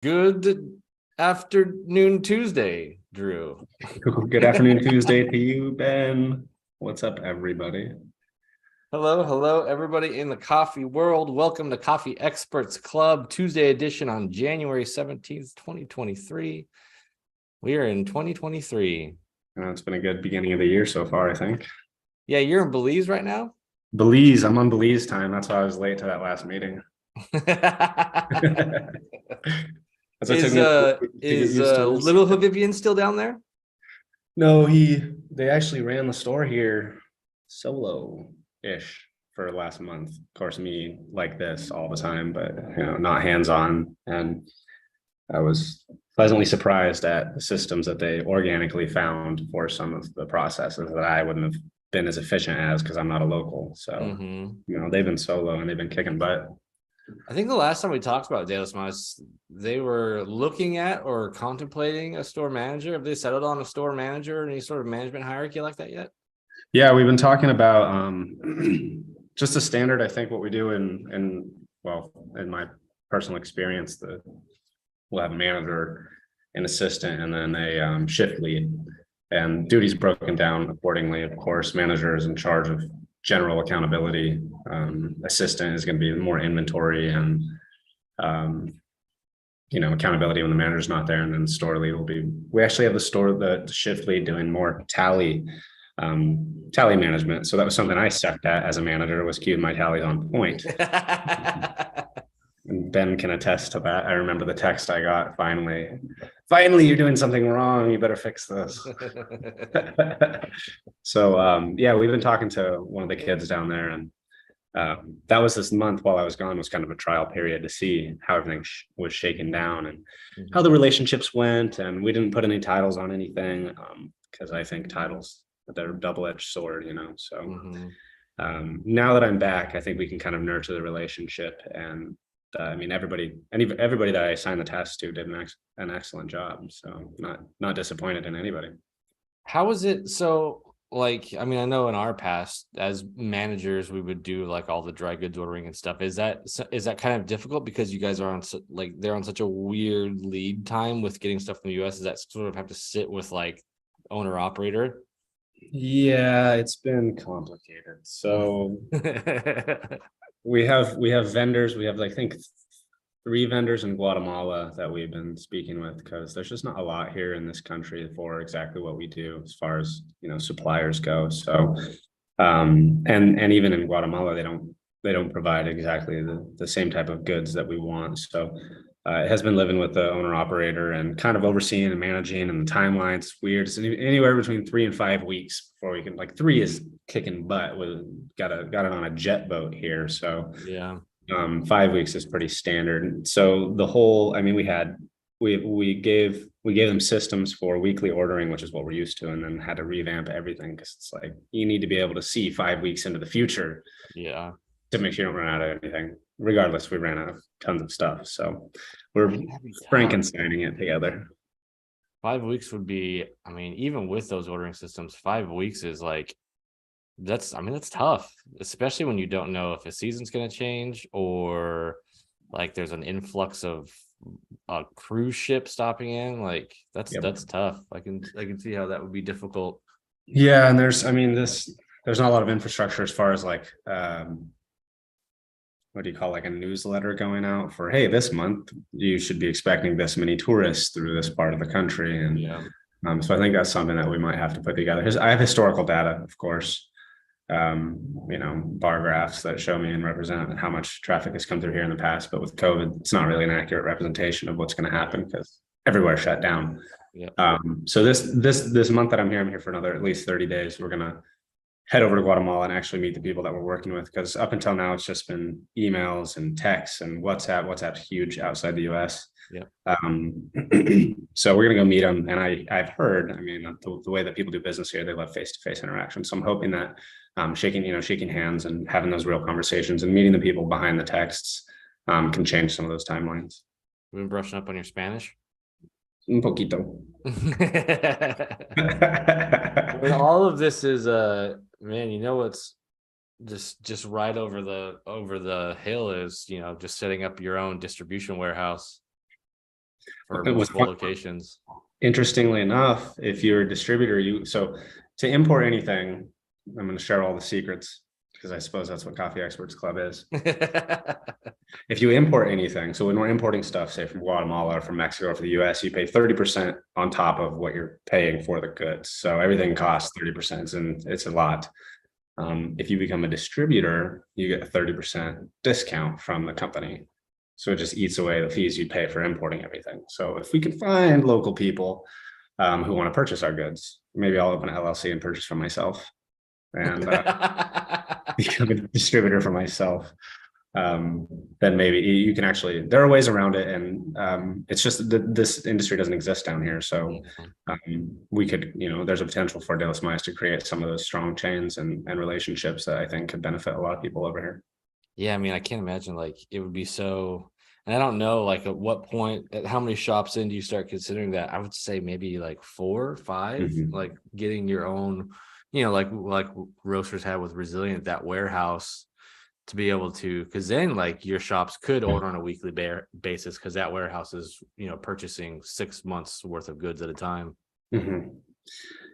Good afternoon, Tuesday, Drew. Good afternoon, Tuesday to you, Ben. What's up, everybody? Hello, everybody in the coffee world. Welcome to Coffee Experts Club, Tuesday edition on January 17th, 2023. We are in 2023. It's been a good beginning of the year so far, I think. Yeah, you're in Belize right now? Belize, I'm on Belize time. That's why I was late to that last meeting. That's what took Is me to get is used to this. little Vivian still down there? No, they actually ran the store here solo-ish for last month. Of course, me like this all the time, but not hands-on. And I was pleasantly surprised at the systems that they organically found for some of the processes that I wouldn't have been as efficient as because I'm not a local. So, they've been solo and they've been kicking butt. I think the last time we talked about De Los Mas, they were looking at or contemplating a store manager. Have they settled on a store manager or any sort of management hierarchy like that yet? Yeah, we've been talking about just a standard. I think what we do in my personal experience, we'll have a manager, an assistant, and then a shift lead, and duties broken down accordingly. Of course, manager is in charge of general accountability. Assistant is going to be more inventory and accountability when the manager's not there, and then the store lead will be. We actually have the shift lead doing more tally management. So that was something I sucked at as a manager, was keeping my tallies on point. And Ben can attest to that. I remember the text I got, finally, you're doing something wrong. You better fix this. So yeah, we've been talking to one of the kids down there, and that was this month while I was gone, was kind of a trial period to see how everything was shaken down and how the relationships went. And we didn't put any titles on anything because I think titles, they're a double-edged sword, So now that I'm back, I think we can kind of nurture the relationship. And I mean, everybody that I assigned the task to did an excellent job. So not disappointed in anybody. How is it? So, like, I mean, I know in our past as managers, we would do like all the dry goods ordering and stuff. Is that kind of difficult because you guys are on they're on such a weird lead time with getting stuff from the US? Does that sort of have to sit with like owner operator? Yeah, it's been complicated. So we have vendors. We have, I think, 3 vendors in Guatemala that we've been speaking with, because there's just not a lot here in this country for exactly what we do as far as suppliers go. So and even in Guatemala, they don't provide exactly the same type of goods that we want. So it has been living with the owner operator and kind of overseeing and managing, and the timeline's weird. It's anywhere between 3 and 5 weeks before we can, like, 3 is kicking butt. With got it on a jet boat here. So Yeah. 5 weeks is pretty standard. So the whole, I mean, we gave them systems for weekly ordering, which is what we're used to, and then had to revamp everything, because it's like, you need to be able to see 5 weeks into the future. Yeah. To make sure you don't run out of anything. Regardless, we ran out of tons of stuff. So we're Frankensteining it together. 5 weeks would be, I mean, even with those ordering systems, 5 weeks is like, that's tough, especially when you don't know if a season's going to change, or like there's an influx of a cruise ship stopping in. Like that's tough. I can see how that would be difficult. Yeah, and there's not a lot of infrastructure as far as like what do you call, like, a newsletter going out for, hey, this month you should be expecting this many tourists through this part of the country. And so I think that's something that we might have to put together. I have historical data, of course, bar graphs that show me and represent how much traffic has come through here in the past. But with COVID, it's not really an accurate representation of what's going to happen because everywhere shut down. So this month that I'm here for another at least 30 days. We're going to head over to Guatemala and actually meet the people that we're working with, because up until now it's just been emails and texts and WhatsApp. WhatsApp's huge outside the US. So we're gonna go meet them, and I've heard, I mean, the way that people do business here, they love face-to-face interaction. So I'm hoping that shaking hands and having those real conversations and meeting the people behind the texts can change some of those timelines. You've been brushing up on your Spanish? Un poquito. When all of this is man, what's just right over the hill is, just setting up your own distribution warehouse. for It was multiple locations. interestingly enough, if you're a distributor, so to import anything, I'm going to share all the secrets because I suppose that's what Coffee Experts Club is. If you import anything, so when we're importing stuff, say from Guatemala or from Mexico or from the US, you pay 30% on top of what you're paying for the goods. So everything costs 30%, and it's a lot. If you become a distributor, you get a 30% discount from the company. So it just eats away the fees you pay for importing everything. So if we can find local people who want to purchase our goods, maybe I'll open an LLC and purchase from myself and become a distributor for myself. Then maybe you can actually, there are ways around it, and it's just that this industry doesn't exist down here. So we could, there's a potential for De Los Mayas to create some of those strong chains and relationships that I think could benefit a lot of people over here. Yeah, I mean, I can't imagine like it would be so, and I don't know like at what point, at how many shops in do you start considering that? I would say maybe like 4 or 5, like getting your own, like Roasters had with Resilient, that warehouse to be able to, because then like your shops could order on a weekly basis because that warehouse is, purchasing 6 months worth of goods at a time.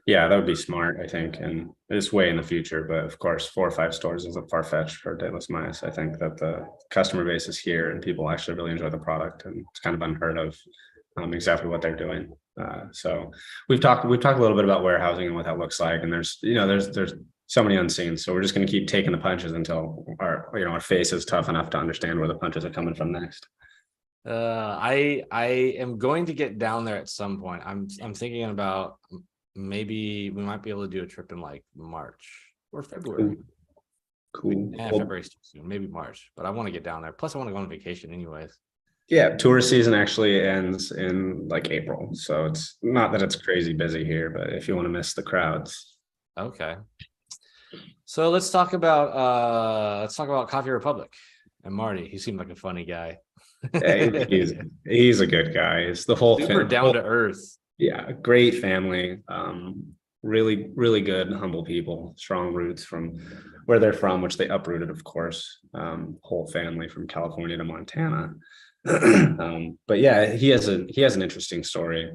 Yeah, that would be smart, I think, and it's way in the future. But of course, 4 or 5 stores is a far-fetched for De Los Mayas. I think that the customer base is here and people actually really enjoy the product, and it's kind of unheard of exactly what they're doing. So we've talked a little bit about warehousing and what that looks like, and there's so many unseen. So we're just going to keep taking the punches until our face is tough enough to understand where the punches are coming from next. I am going to get down there at some point. I'm thinking about maybe we might be able to do a trip in like March or February. Cool. Yeah, February's too soon, maybe March, but I want to get down there. Plus, I want to go on vacation anyways. Yeah, tourist season actually ends in like April. So it's not that it's crazy busy here, but if you want to miss the crowds. Okay. So let's talk about Coffee Republic and Marty. He seemed like a funny guy. Yeah, he's a good guy. It's the whole super down to earth. Yeah, great family. Really, really good, humble people, strong roots from where they're from, which they uprooted, of course. Whole family from California to Montana. But yeah, he has an interesting story.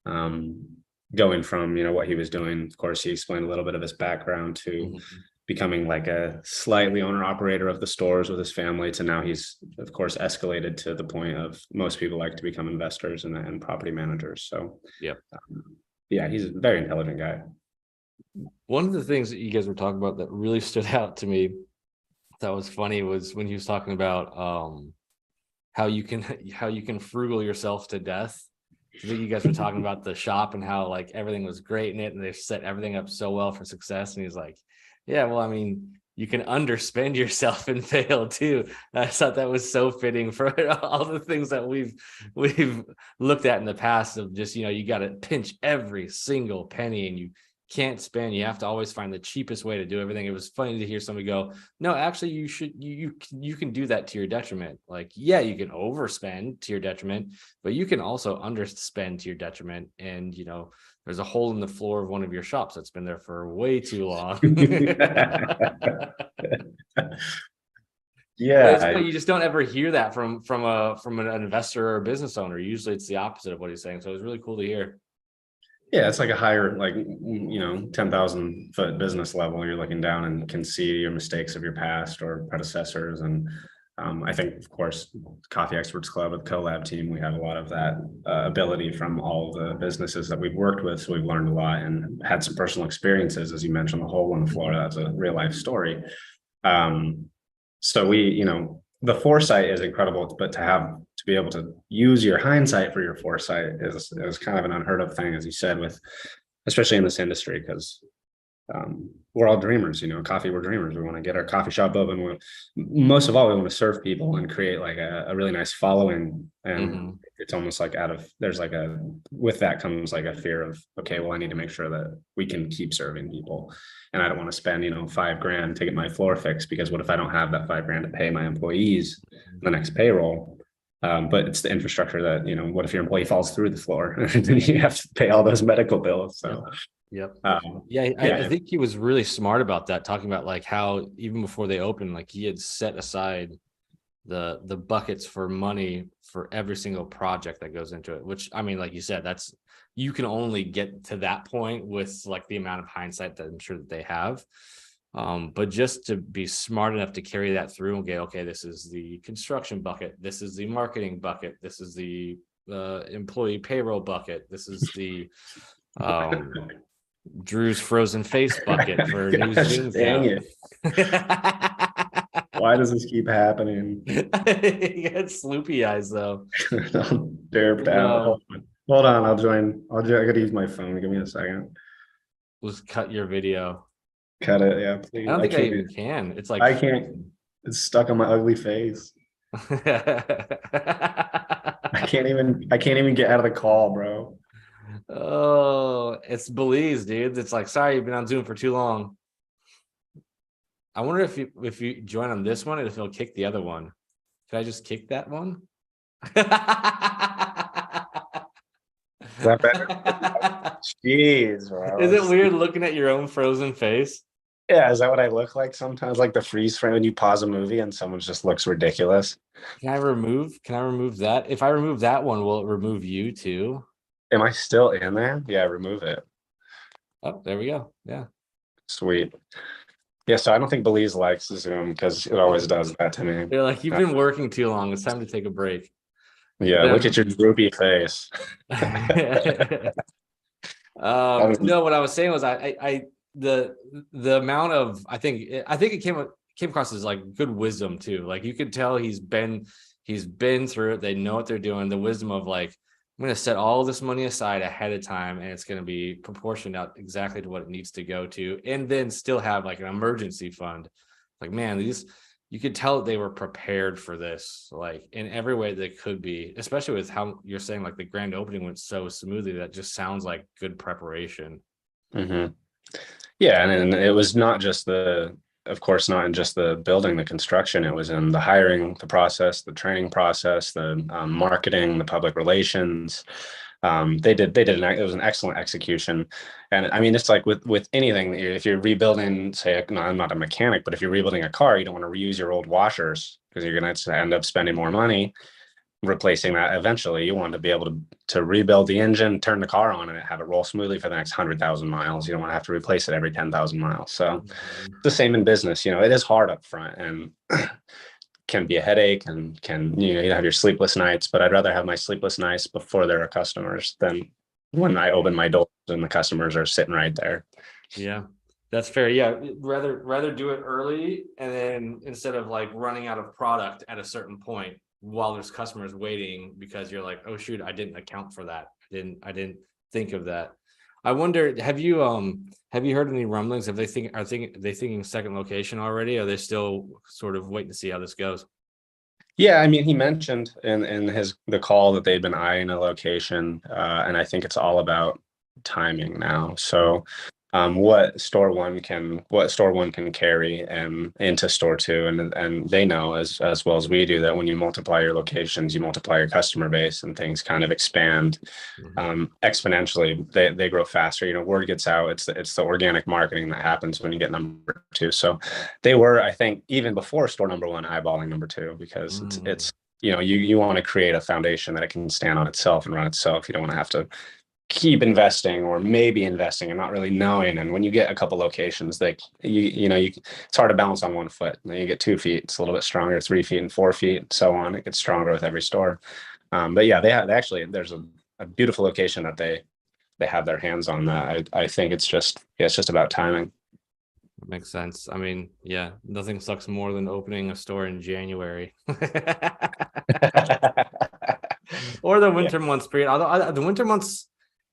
Going from what he was doing. Of course, he explained a little bit of his background to becoming like a slightly owner operator of the stores with his family, to now he's of course escalated to the point of most people like to become investors and property managers. So yeah, he's a very intelligent guy. One of the things that you guys were talking about that really stood out to me that was funny was when he was talking about how you can frugal yourself to death. I think you guys were talking about the shop and how like everything was great in it and they've set everything up so well for success. And he's like, yeah, well, I mean, you can underspend yourself and fail too. I thought that was so fitting for all the things that we've looked at in the past of just, you got to pinch every single penny and you can't spend. You have to always find the cheapest way to do everything. It was funny to hear somebody go, no, actually you can do that to your detriment. Like, yeah, you can overspend to your detriment, but you can also underspend to your detriment. And there's a hole in the floor of one of your shops that's been there for way too long. Yeah, you just don't ever hear that from an investor or a business owner. Usually it's the opposite of what he's saying. So it was really cool to hear. Yeah, it's like a higher, 10,000 foot business level. You're looking down and can see your mistakes of your past or predecessors. And I think, of course, Coffee Experts Club with CoLab team, we have a lot of that ability from all the businesses that we've worked with. So we've learned a lot and had some personal experiences. As you mentioned, the hole in Florida, that's a real life story. So the foresight is incredible, but to be able to use your hindsight for your foresight is kind of an unheard of thing, as you said, especially in this industry, because we're all dreamers, coffee, we're dreamers. We want to get our coffee shop open. Most of all, we want to serve people and create like a really nice following. And it's almost like with that comes like a fear of, okay, well, I need to make sure that we can keep serving people. And I don't want to spend, $5,000 to get my floor fixed, because what if I don't have that $5,000 to pay my employees the next payroll? But it's the infrastructure that, what if your employee falls through the floor and then you have to pay all those medical bills? So Yep. I think he was really smart about that, talking about like how even before they opened, like he had set aside, the buckets for money for every single project that goes into it, which I mean, like you said, that's you can only get to that point with like the amount of hindsight that I'm sure that they have. But just to be smart enough to carry that through and get, okay, this is the construction bucket, this is the marketing bucket, this is the employee payroll bucket, this is the Drew's frozen face bucket for new Gosh, Zoom dang count. it. Why does this keep happening? You got sloopy eyes though. Don't dare down. No, Hold on, I'll join. I gotta use my phone. Give me a second. let's cut your video. Cut it. Yeah, I please. don't I think I can't. even can. It's like I can't. It's stuck on my ugly face. I can't even get out of the call, bro. Oh, it's Belize, dude. It's like, sorry, you've been on Zoom for too long. I wonder if you join on this one and if it'll kick the other one. Can I just kick that one? Is that better? Jeez, bro. Is it weird looking at your own frozen face? Yeah, is that what I look like sometimes? Like the freeze frame when you pause a movie and someone just looks ridiculous. Can I remove that? If I remove that one, will it remove you too? Am I still in there? Yeah, remove it. Oh, there we go. Yeah. Sweet. Yeah, so I don't think Belize likes Zoom because it always does that to me. They're like, you've been working too long. It's time to take a break. Yeah, look at your droopy face. No, what I was saying was the amount of I think it came across as like good wisdom too. Like you could tell he's been through it. They know what they're doing. The wisdom of like, I'm going to set all this money aside ahead of time, and it's going to be proportioned out exactly to what it needs to go to, and then still have like an emergency fund. Like, man, you could tell they were prepared for this, like in every way they could be, especially with how you're saying like the grand opening went so smoothly. That just sounds like good preparation. Mm-hmm. Yeah, and it was not just of course, not in just the building, the construction. It was in the hiring, the process, the training process, the marketing, the public relations. It was an excellent execution. And I mean, it's like with anything, if you're rebuilding, say, no, I'm not a mechanic, but if you're rebuilding a car, you don't want to reuse your old washers because you're going to end up spending more money replacing that eventually. You want to be able to rebuild the engine, turn the car on, and have it roll smoothly for the next 100,000 miles. You don't want to have to replace it every 10,000 miles. So the same in business. It is hard up front and can be a headache and can you have your sleepless nights. But I'd rather have my sleepless nights before there are customers than when I open my doors and the customers are sitting right there. Yeah, that's fair. Yeah, rather do it early, and then instead of like running out of product at a certain point while there's customers waiting because you're like, oh shoot, I didn't account for that. I didn't think of that. I wonder, have you heard any rumblings? Are they thinking second location already? Are they still sort of waiting to see how this goes? Yeah, I mean, he mentioned in the call that they'd been eyeing a location, and I think it's all about timing now. So what store one can carry and into store two, and they know as well as we do that when you multiply your locations, you multiply your customer base, and things kind of expand exponentially. They grow faster. Word gets out. It's the organic marketing that happens when you get number two. So they were, I think, even before store number one, eyeballing number two because it's you want to create a foundation that it can stand on itself and run itself. You don't want to have to keep investing or maybe investing and not really knowing. And when you get a couple locations, like it's hard to balance on 1 foot. Then you get 2 feet, it's a little bit stronger, 3 feet and 4 feet, and so on. It gets stronger with every store. But yeah, there's a beautiful location that they have their hands on. That I think it's just about timing. Makes sense. I mean, yeah, nothing sucks more than opening a store in January. Or the winter months period. Although the winter months,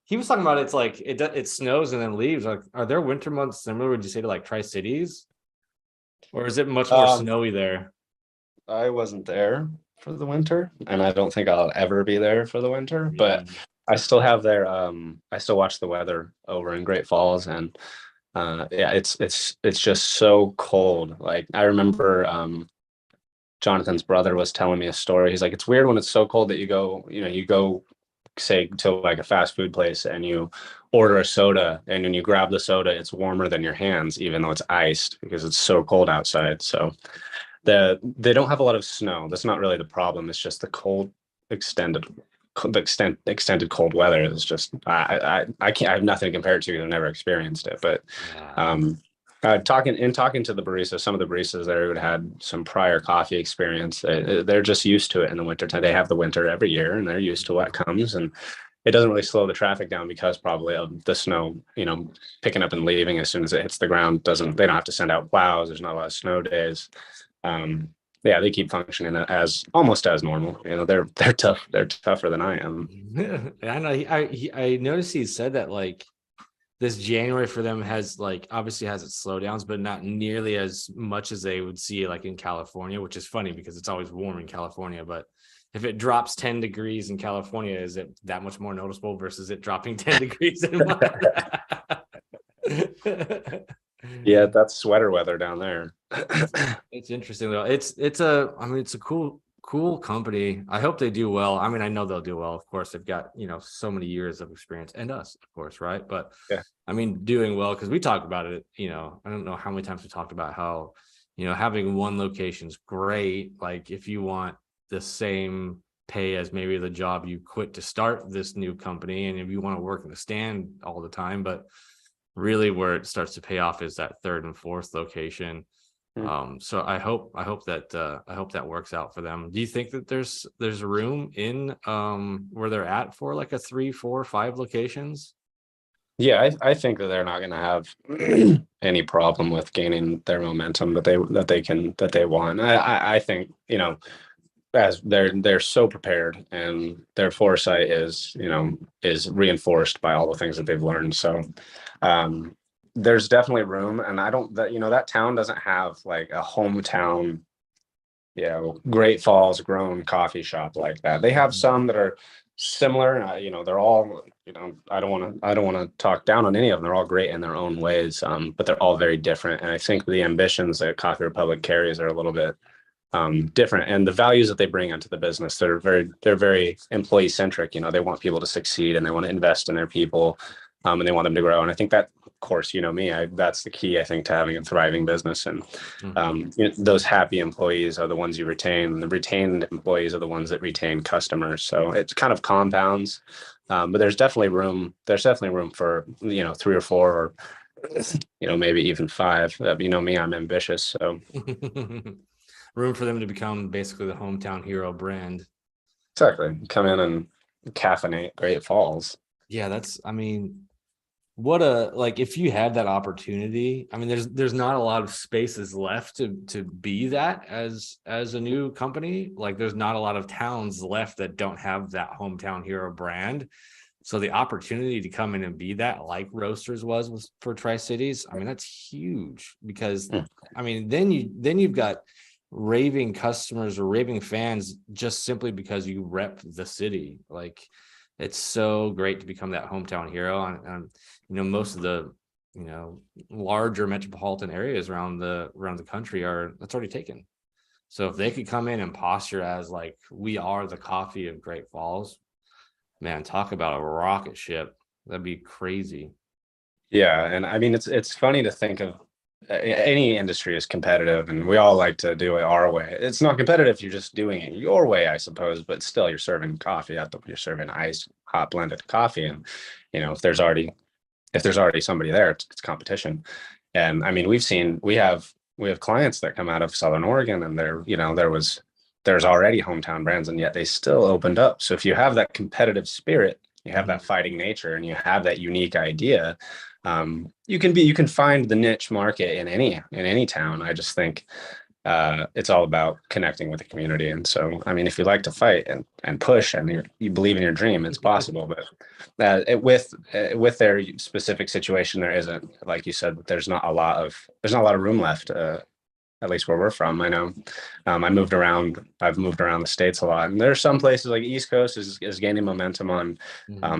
he was talking about it's like it snows and then leaves. Like, are there winter months similar, would you say, to like Tri-Cities? Or is it much more snowy there? I wasn't there for the winter, and I don't think I'll ever be there for the winter, but I still have I still watch the weather over in Great Falls, and yeah, it's just so cold. Like I remember Jonathan's brother was telling me a story. He's like, it's weird when it's so cold that you go say to like a fast food place and you order a soda, and when you grab the soda, it's warmer than your hands, even though it's iced because it's so cold outside. So They don't have a lot of snow. That's not really the problem. It's just the cold, extended, extended cold weather is just I can't. I have nothing to compare it to because I've never experienced it. But Yeah. um, talking to the baristas, some of the baristas there who had some prior coffee experience, they're just used to it in the winter time. They have the winter every year, and they're used to what comes, and it doesn't really slow the traffic down because probably of the snow, picking up and leaving as soon as it hits the ground. Doesn't They don't have to send out plows. There's not a lot of snow days. Um, yeah, they keep functioning as almost as normal. They're tough. They're tougher than I am. I know. I noticed he said that like this January for them has like obviously has its slowdowns, but not nearly as much as they would see like in California, which is funny because it's always warm in California. But if it drops 10 degrees in California, is it that much more noticeable versus it dropping 10 degrees in Yeah, that's sweater weather down there. It's interesting though. It's a cool company. I hope they do well. I mean, I know they'll do well. Of course, they've got, so many years of experience and us, of course, right? But Yeah. I mean, doing well because we talked about it, I don't know how many times we talked about how, having one location is great. Like if you want the same pay as maybe the job you quit to start this new company, and if you want to work in the stand all the time, but really where it starts to pay off is that third and fourth location. So I hope that works out for them. Do you think that there's room in where they're at for like a 3, 4, 5 locations? Yeah, I think that they're not going to have any problem with gaining their momentum that they want. I think, as they're so prepared, and their foresight is reinforced by all the things that they've learned. So um there's definitely room, and I don't that that town doesn't have like a hometown, Great Falls grown coffee shop like that. They have some that are similar. They're all, I don't want to talk down on any of them. They're all great in their own ways, but they're all very different. And I think the ambitions that Coffee Republic carries are a little bit different, and the values that they bring into the business, they're very employee centric. They want people to succeed, and they want to invest in their people, and they want them to grow. And I think that, of course, that's the key, I think, to having a thriving business. And those happy employees are the ones you retain. The retained employees are the ones that retain customers. So it kind of compounds. But there's definitely room. There's definitely room for 3 or 4, or maybe even 5. Me, I'm ambitious. So room for them to become basically the hometown hero brand. exactly, come in and caffeinate Great Falls. Yeah, what a, like, if you had that opportunity, I mean, there's not a lot of spaces left to be that as a new company. Like there's not a lot of towns left that don't have that hometown hero brand. So the opportunity to come in and be that, like Roasters was for Tri-Cities, I mean, that's huge because I mean, then you've got raving customers or raving fans just simply because you rep the city. Like it's so great to become that hometown hero. And most of the larger metropolitan areas around the country that's already taken. So if they could come in and posture as like, we are the coffee of Great Falls, man, talk about a rocket ship. That'd be crazy. Yeah, and I mean, it's funny to think of, any industry is competitive, and we all like to do it our way. It's not competitive if you're just doing it your way, I suppose, but still, you're serving coffee. You're serving iced, hot blended coffee, and if there's already somebody there, it's competition. And I mean, we have clients that come out of Southern Oregon, and there's already hometown brands, and yet they still opened up. So if you have that competitive spirit, you have that fighting nature, and you have that unique idea, you can find the niche market in any town. I just think it's all about connecting with the community. And so, I mean, if you like to fight and push, and you believe in your dream, it's possible. But with their specific situation, there isn't, like you said, there's not a lot of room left. At least where we're from. I know, I've moved around the states a lot, and there are some places like East Coast is gaining momentum on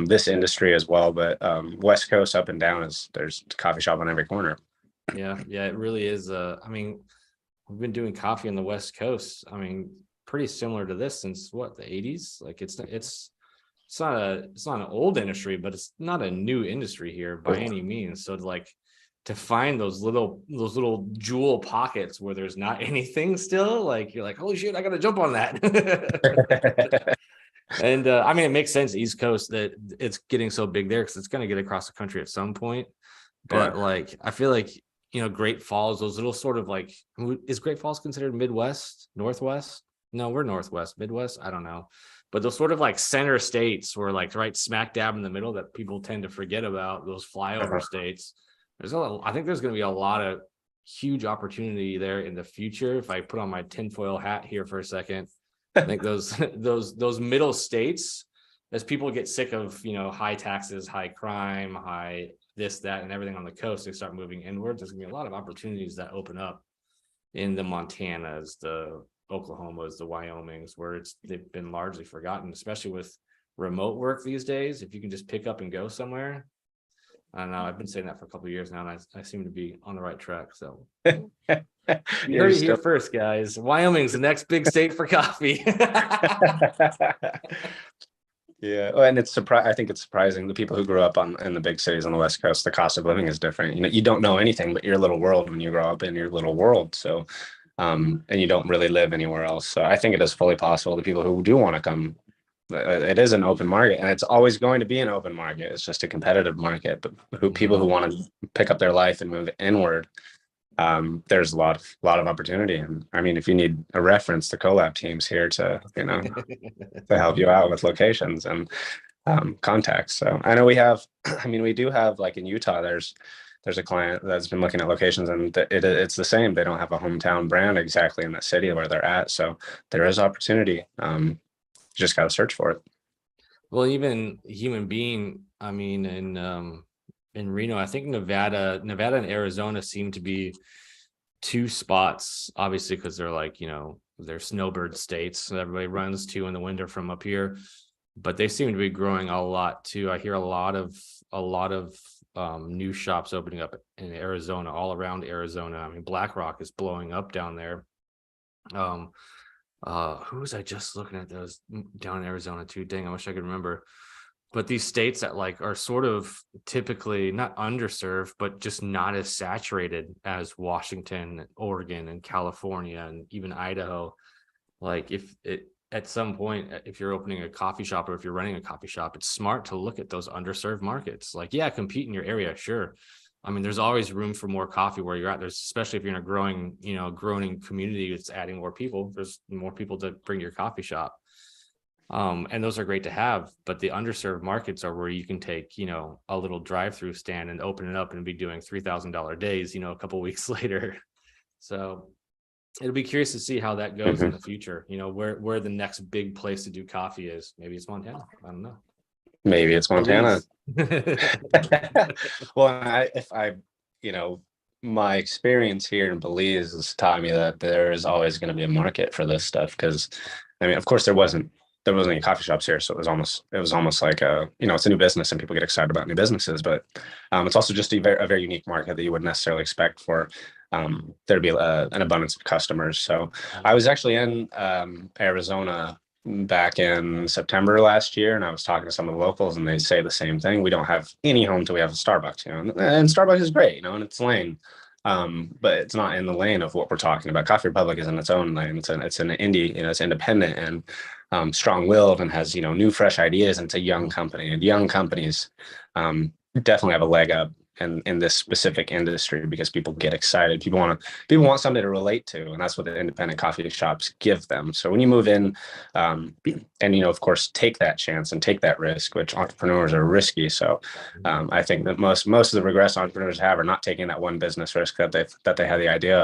this industry as well. But West Coast, up and down, there's a coffee shop on every corner. Yeah, it really is. I mean, we've been doing coffee on the West Coast. I mean, pretty similar to this since what, the 80s? Like it's not an old industry, but it's not a new industry here by any means. So like to find those little jewel pockets where there's not anything still, like you're like, holy shit, I gotta jump on that. And I mean, it makes sense East Coast that it's getting so big there because it's going to get across the country at some point. But like, I feel like, Great Falls, those little sort of like, is Great Falls considered Midwest, Northwest? No, we're Northwest, Midwest. I don't know. But those sort of like center states were like right smack dab in the middle that people tend to forget about, those flyover states. I think there's going to be a lot of huge opportunity there in the future. If I put on my tinfoil hat here for a second, I think those middle states, as people get sick of, high taxes, high crime, high this, that, and everything on the coast, they start moving inward. There's gonna be a lot of opportunities that open up in the Montanas, the Oklahomas, the Wyomings, where they've been largely forgotten, especially with remote work these days. If you can just pick up and go somewhere. I don't know. I've been saying that for a couple of years now, and I seem to be on the right track. So you heard it here first, guys. Wyoming's the next big state for coffee. Yeah, and I think it's surprising the people who grew up in the big cities on the West Coast. The cost of living is different. You don't know anything but your little world when you grow up in your little world. So, and you don't really live anywhere else. So I think it is fully possible. The people who do want to come, it is an open market, and it's always going to be an open market. It's just a competitive market. But people who want to pick up their life and move inward, there's a lot of opportunity. And I mean, if you need a reference, the collab team's here to to help you out with locations and contacts. So I know we do have, like in Utah, there's a client that's been looking at locations, and it's the same. They don't have a hometown brand exactly in that city where they're at. So there is opportunity. You just got to search for it. Well, even Human Being, I mean, in Reno, I think Nevada and Arizona seem to be two spots, obviously, because they're like, they're snowbird states that everybody runs to in the winter from up here, but they seem to be growing a lot too. I hear a lot of new shops opening up in Arizona, all around Arizona. I mean, BlackRock is blowing up down there. Who was I just looking at those down in Arizona too? Dang, I wish I could remember. But these states that like are sort of typically not underserved, but just not as saturated as Washington, Oregon, and California, and even Idaho. Like at some point, if you're opening a coffee shop or if you're running a coffee shop, it's smart to look at those underserved markets. Like, yeah, compete in your area, sure. I mean, there's always room for more coffee where you're at. There's, especially if you're in a growing community that's adding more people, there's more people to bring your coffee shop. And those are great to have, but the underserved markets are where you can take, a little drive-through stand and open it up and be doing $3,000 days, a couple of weeks later. So it'll be curious to see how that goes in the future, where the next big place to do coffee is. Maybe it's Montana. I don't know. Maybe it's Montana. Well, my experience here in Belize has taught me that there is always going to be a market for this stuff. Because, I mean, of course, there wasn't any coffee shops here, so it was almost like it's a new business and people get excited about new businesses. But it's also just a very unique market that you wouldn't necessarily expect for there to be an abundance of customers. So I was actually in Arizona back in September last year, and I was talking to some of the locals, and they say the same thing. We don't have any home till we have a Starbucks, and Starbucks is great, in its lane, but it's not in the lane of what we're talking about. Coffee Republic is in its own lane. It's an indie, it's independent and strong-willed and has new fresh ideas, and it's a young company, and young companies definitely have a leg up in this specific industry because people get excited. People want something to relate to, and that's what the independent coffee shops give them. So when you move in, and of course take that chance and take that risk, which entrepreneurs are risky. So I think that most of the regrets entrepreneurs have are not taking that one business risk that they had the idea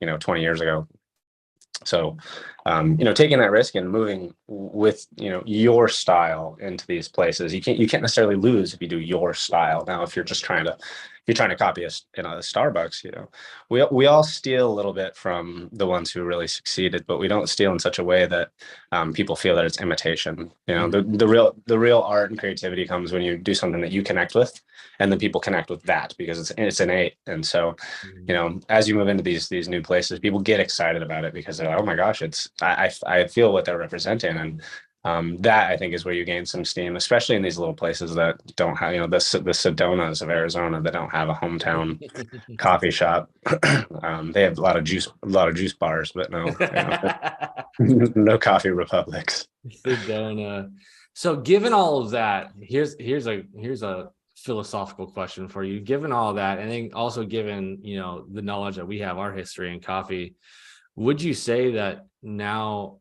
of 20 years ago. So, taking that risk and moving with, your style into these places, you can't necessarily lose if you do your style. Now, if you're just trying to copy a Starbucks, we all steal a little bit from the ones who really succeeded, but we don't steal in such a way that people feel that it's imitation. The real art and creativity comes when you do something that you connect with, and then people connect with that because it's innate. And so, as you move into these new places, people get excited about it because they're like, oh my gosh, I feel what they're representing. That I think is where you gain some steam, especially in these little places that don't have, the Sedonas of Arizona that don't have a hometown coffee shop. They have a lot of juice bars, but no, no coffee republics. Sedona. So given all of that, here's a philosophical question for you. Given all that, and then also given, the knowledge that we have, our history in coffee, would you say that now,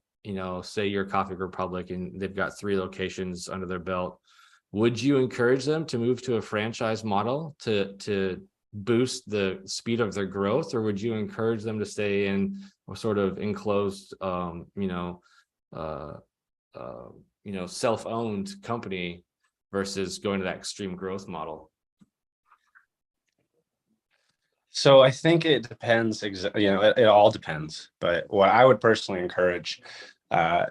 say you're Coffee Republic and they've got 3 locations under their belt, would you encourage them to move to a franchise model to boost the speed of their growth, or would you encourage them to stay in a sort of enclosed, self-owned company versus going to that extreme growth model? So I think it depends. It all depends. But what I would personally encourage, uh,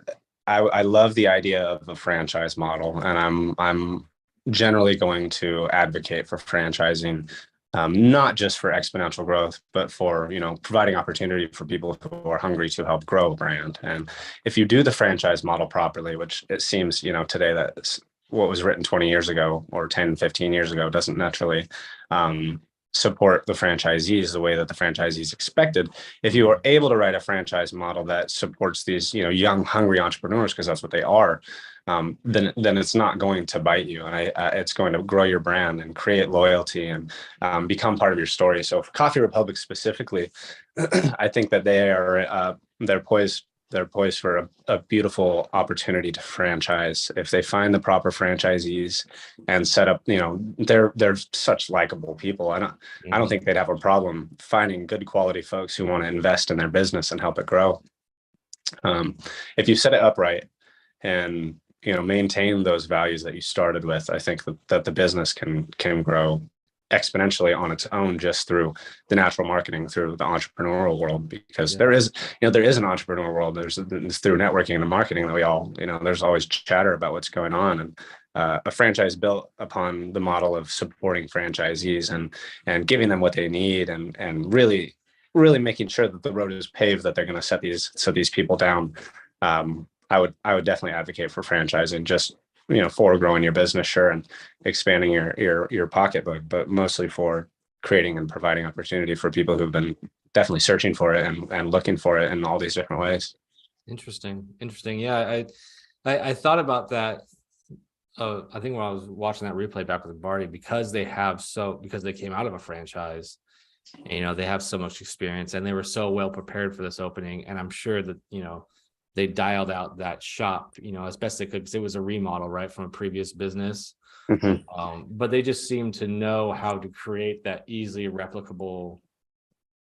I love the idea of a franchise model, and I'm generally going to advocate for franchising, not just for exponential growth, but for providing opportunity for people who are hungry to help grow a brand. And if you do the franchise model properly, which it seems today that what was written 20 years ago or 10, 15 years ago doesn't naturally support the franchisees the way that the franchisees expected. If you are able to write a franchise model that supports these young hungry entrepreneurs, because that's what they are, then it's not going to bite you, and it's going to grow your brand and create loyalty and become part of your story. So for Coffee Republic specifically, I think that they're poised for a beautiful opportunity to franchise if they find the proper franchisees and set up. They're such likable people. I don't think they'd have a problem finding good quality folks who want to invest in their business and help it grow. If you set it up right and maintain those values that you started with, I think that the business can grow exponentially on its own just through the natural marketing, through the entrepreneurial world, because there is an entrepreneurial world. There's through networking and marketing that we all, there's always chatter about what's going on. And a franchise built upon the model of supporting franchisees and giving them what they need and really making sure that the road is paved, that they're going to set these people down. I would definitely advocate for franchising, just for growing your business, sure, and expanding your pocketbook, but mostly for creating and providing opportunity for people who've been definitely searching for it and looking for it in all these different ways. Interesting. Yeah, I thought about that. I think when I was watching that replay back with Barty, because they came out of a franchise, they have so much experience and they were so well prepared for this opening, and I'm sure that they dialed out that shop, as best they could, because it was a remodel, right, from a previous business. But they just seem to know how to create that easily replicable,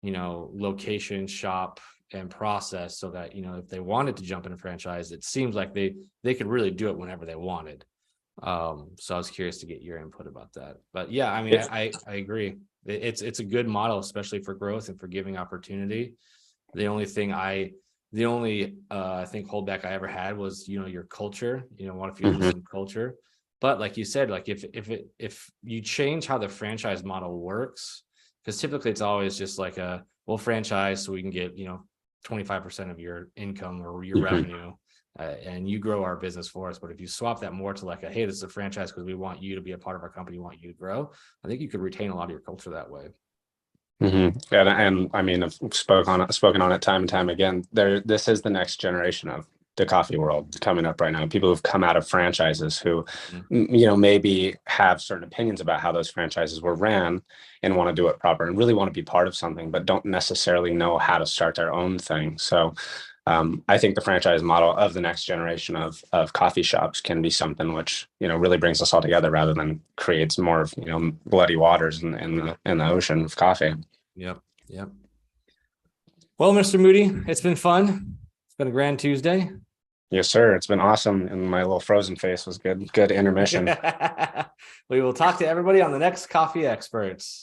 location, shop, and process, so that if they wanted to jump in a franchise, it seems like they could really do it whenever they wanted. So I was curious to get your input about that. But yeah, I mean, I agree. It's a good model, especially for growth and for giving opportunity. The only I think holdback I ever had was your culture. What if you lose some culture? But like you said, like if you change how the franchise model works, because typically it's always just like we'll franchise so we can get 25% of your income or your revenue, and you grow our business for us. But if you swap that more to like hey, this is a franchise because we want you to be a part of our company, we want you to grow, I think you could retain a lot of your culture that way. And I mean, I've spoken on it time and time again. This is the next generation of the coffee world coming up right now. People who've come out of franchises who, maybe have certain opinions about how those franchises were ran and want to do it proper and really want to be part of something, but don't necessarily know how to start their own thing. So I think the franchise model of the next generation of coffee shops can be something which really brings us all together, rather than creates more of bloody waters in the ocean of coffee. Yep. Well, Mr. Moody, it's been fun. It's been a grand Tuesday. Yes, sir. It's been awesome, and my little frozen face was good. Good intermission. We will talk to everybody on the next Coffee Experts.